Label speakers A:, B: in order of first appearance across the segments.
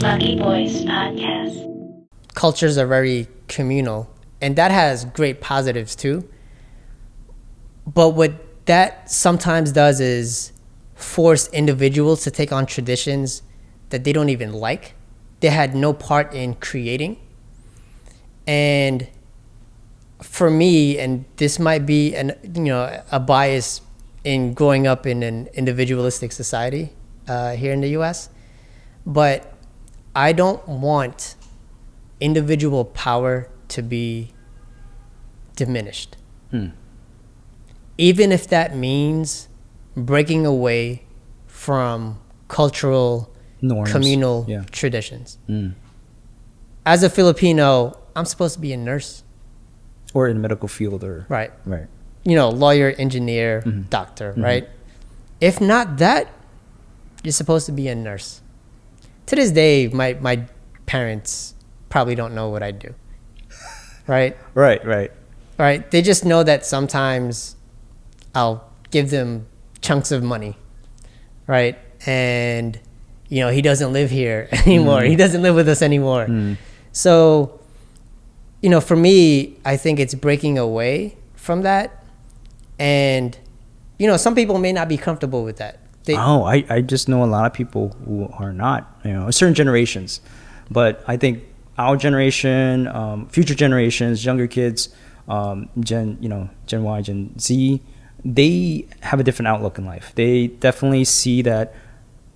A: Lucky Boys Podcast.
B: Cultures are very communal, and that has great positives too. But what that sometimes does is force individuals to take on traditions that they don't even like. They had no part in creating. And for me, and this might be a bias in growing up in an individualistic society here in the US, but I don't want individual power to be diminished. Even if that means breaking away from cultural
C: norms,
B: communal traditions. As a Filipino, I'm supposed to be a nurse.
C: Or in medical field, or
B: right.
C: Right.
B: Lawyer, engineer, doctor, right? If not that, you're supposed to be a nurse. To this day, my parents probably don't know what I do, right? Right. They just know that sometimes I'll give them chunks of money, right? And he doesn't live here anymore. He doesn't live with us anymore. So, for me, I think it's breaking away from that. And, some people may not be comfortable with that.
C: I just know a lot of people who are not, certain generations. But I think our generation, future generations, younger kids, Gen Y, Gen Z, they have a different outlook in life. They definitely see that,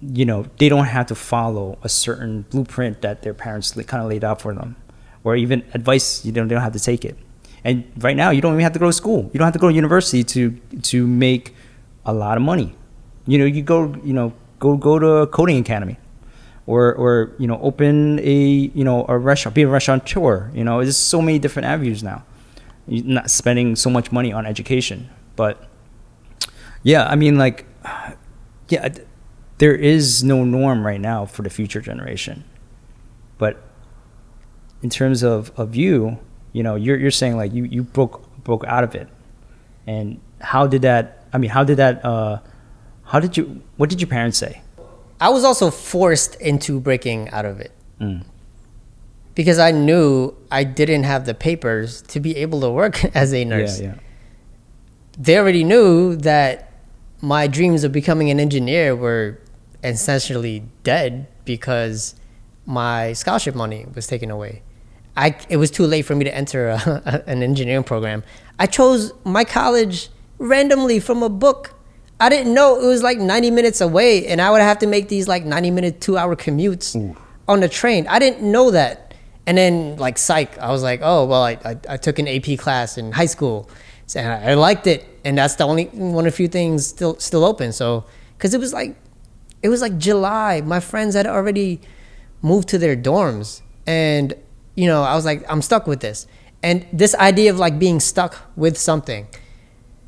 C: they don't have to follow a certain blueprint that their parents kind of laid out for them, or even advice. They don't have to take it. And right now, you don't even have to go to school. You don't have to go to university to make a lot of money. You go to a coding academy, or open a restaurant, be a restaurateur. There's so many different avenues now. You're not spending so much money on education, but there is no norm right now for the future generation. But in terms of you're saying like you broke out of it, and what did your parents say?
B: I was also forced into breaking out of it because I knew I didn't have the papers to be able to work as a nurse. They already knew that my dreams of becoming an engineer were essentially dead because my scholarship money was taken away. It was too late for me to enter an engineering program. I chose my college randomly from a book. I didn't know it was like 90 minutes away, and I would have to make these like 90-minute, 2-hour commutes on the train. I didn't know that. And then like psych, I was like, oh, well, I took an AP class in high school. So I liked it, and that's the only one of the few things still open. So, because it was like July. My friends had already moved to their dorms, and I was like, I'm stuck with this. And this idea of like being stuck with something.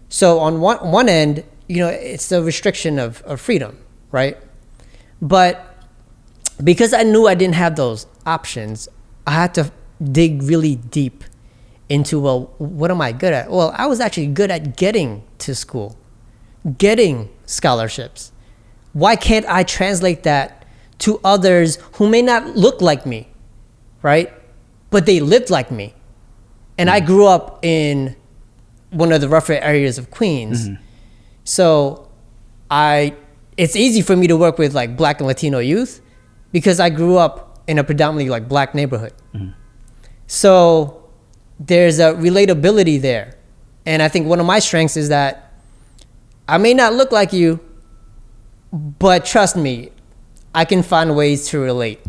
B: So on one end, it's the restriction of freedom, right? But because I knew I didn't have those options, I had to dig really deep into, well, what am I good at? Well, I was actually good at getting to school, getting scholarships. Why can't I translate that to others who may not look like me, right? But they lived like me. And I grew up in one of the rougher areas of Queens. So it's easy for me to work with like Black and Latino youth because I grew up in a predominantly like Black neighborhood. So there's a relatability there. And I think one of my strengths is that I may not look like you, but trust me, I can find ways to relate.